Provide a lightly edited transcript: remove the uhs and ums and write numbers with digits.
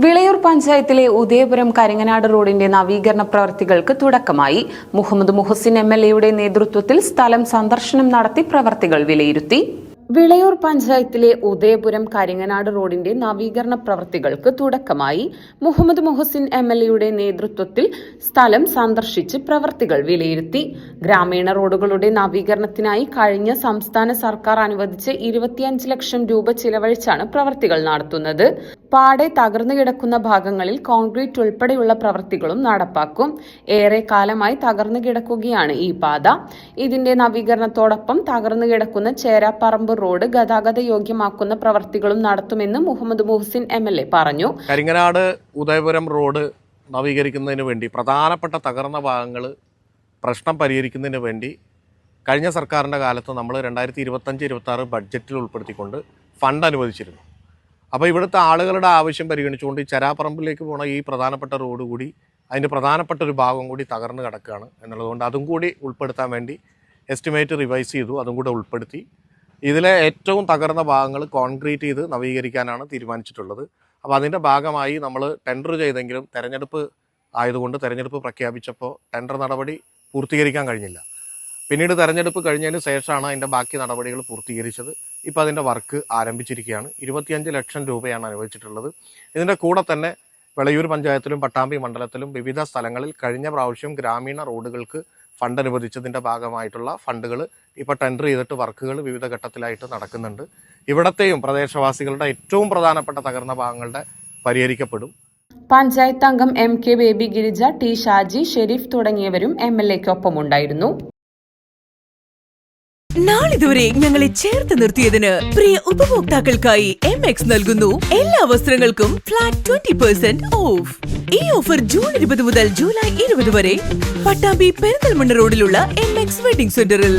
വിളയൂർ പഞ്ചായത്തിലെ ഉദയപുരം കരിങ്ങനാട് റോഡിന്റെ നവീകരണ പ്രവൃത്തികൾക്ക് തുടക്കമായി. മുഹമ്മദ് മുഹസിൻ എംഎൽഎയുടെ നേതൃത്വത്തിൽ സ്ഥലം സന്ദർശനം നടത്തി പ്രവൃത്തികൾ വിലയിരുത്തി. വിളയൂർ പഞ്ചായത്തിലെ ഉദയപുരം കരിങ്ങനാട് റോഡിന്റെ നവീകരണ പ്രവൃത്തികൾക്ക് തുടക്കമായി. മുഹമ്മദ് മുഹസിൻ എംഎൽഎയുടെ നേതൃത്വത്തിൽ സ്ഥലം സന്ദർശിച്ച് പ്രവൃത്തികൾ വിലയിരുത്തി. ഗ്രാമീണ റോഡുകളുടെ നവീകരണത്തിനായി കഴിഞ്ഞ സംസ്ഥാന സർക്കാർ അനുവദിച്ച 25 ലക്ഷം രൂപ ചിലവഴിച്ചാണ് പ്രവൃത്തികൾ നടത്തുന്നത്. പാടെ തകർന്നു കിടക്കുന്ന ഭാഗങ്ങളിൽ കോൺക്രീറ്റ് ഉൾപ്പെടെയുള്ള പ്രവൃത്തികളും നടപ്പാക്കും. ഏറെ കാലമായി തകർന്നു കിടക്കുകയാണ് ഈ പാത. ഇതിന്റെ നവീകരണത്തോടൊപ്പം തകർന്നു കിടക്കുന്ന ചേരാപ്പറമ്പ് റോഡ് ഗതാഗത യോഗ്യമാക്കുന്ന പ്രവൃത്തികളും നടത്തുമെന്ന് മുഹമ്മദ് മുഹസിൻ എംഎൽഎ പറഞ്ഞു. കരിങ്ങനാട് ഉദയപുരം റോഡ് നവീകരിക്കുന്നതിന് വേണ്ടി പ്രധാനപ്പെട്ട തകർന്ന ഭാഗങ്ങൾ പ്രശ്നം പരിഹരിക്കുന്നതിന് വേണ്ടി കഴിഞ്ഞ സർക്കാരിൻ്റെ കാലത്ത് നമ്മൾ 2025-26 ബഡ്ജറ്റിൽ ഉൾപ്പെടുത്തിക്കൊണ്ട് ഫണ്ട് അനുവദിച്ചിരുന്നു. അപ്പോൾ ഇവിടുത്തെ ആളുകളുടെ ആവശ്യം പരിഗണിച്ചുകൊണ്ട് ഈ ചരാപ്പറമ്പിലേക്ക് പോണ ഈ പ്രധാനപ്പെട്ട റോഡ് കൂടി അതിൻ്റെ പ്രധാനപ്പെട്ട ഒരു ഭാഗം കൂടി തകർന്ന് കിടക്കുകയാണ് എന്നുള്ളതുകൊണ്ട് അതും കൂടി ഉൾപ്പെടുത്താൻ വേണ്ടി എസ്റ്റിമേറ്റ് റിവൈസ് ചെയ്തു. അതും കൂടെ ഉൾപ്പെടുത്തി ഇതിലെ ഏറ്റവും തകർന്ന ഭാഗങ്ങൾ കോൺക്രീറ്റ് ചെയ്ത് നവീകരിക്കാനാണ് തീരുമാനിച്ചിട്ടുള്ളത്. അപ്പോൾ അതിൻ്റെ ഭാഗമായി നമ്മൾ ടെൻഡർ ചെയ്തെങ്കിലും തെരഞ്ഞെടുപ്പ് ആയതുകൊണ്ട് തെരഞ്ഞെടുപ്പ് പ്രഖ്യാപിച്ചപ്പോൾ ടെൻഡർ നടപടി പൂർത്തീകരിക്കാൻ കഴിഞ്ഞില്ല. പിന്നീട് തെരഞ്ഞെടുപ്പ് കഴിഞ്ഞതിന് ശേഷമാണ് അതിൻ്റെ ബാക്കി നടപടികൾ പൂർത്തീകരിച്ചത്. ഇപ്പോൾ അതിൻ്റെ വർക്ക് ആരംഭിച്ചിരിക്കുകയാണ്. 25 ലക്ഷം രൂപയാണ് അനുവദിച്ചിട്ടുള്ളത്. ഇതിൻ്റെ കൂടെ തന്നെ വിളയൂർ പഞ്ചായത്തിലും പട്ടാമ്പി മണ്ഡലത്തിലും വിവിധ സ്ഥലങ്ങളിൽ കഴിഞ്ഞ പ്രാവശ്യം ഗ്രാമീണ റോഡുകൾക്ക് ഫണ്ട് അനുവദിച്ചതിൻ്റെ ഭാഗമായിട്ടുള്ള ഫണ്ടുകൾ ഇപ്പോൾ ടെൻഡർ ചെയ്തിട്ട് വർക്കുകൾ വിവിധ ഘട്ടത്തിലായിട്ട് നടക്കുന്നുണ്ട്. ഇവിടത്തെയും പ്രദേശവാസികളുടെ ഏറ്റവും പ്രധാനപ്പെട്ട തകർന്ന ഭാഗങ്ങളുടെ പരിഹരിക്കപ്പെടും. പഞ്ചായത്ത് അംഗം MK ബേബി ഗിരിജ, T ഷാജി, ഷെരീഫ് തുടങ്ങിയവരും MLAക്കൊപ്പമുണ്ടായിരുന്നു. നാളിതുവരെ ഞങ്ങളെ ചേർത്ത് നിർത്തിയതിന് പ്രിയ ഉപഭോക്താക്കൾക്കായി MX നൽകുന്നു എല്ലാ വസ്ത്രങ്ങൾക്കും ഫ്ലാറ്റ് 20% ഓഫ്. ഈ ഓഫർ ജൂൺ 20 മുതൽ ജൂലൈ 20 വരെ പട്ടാമ്പി പെരിന്തൽമണ്ണ റോഡിലുള്ള MX വെഡിംഗ് സെന്ററിൽ.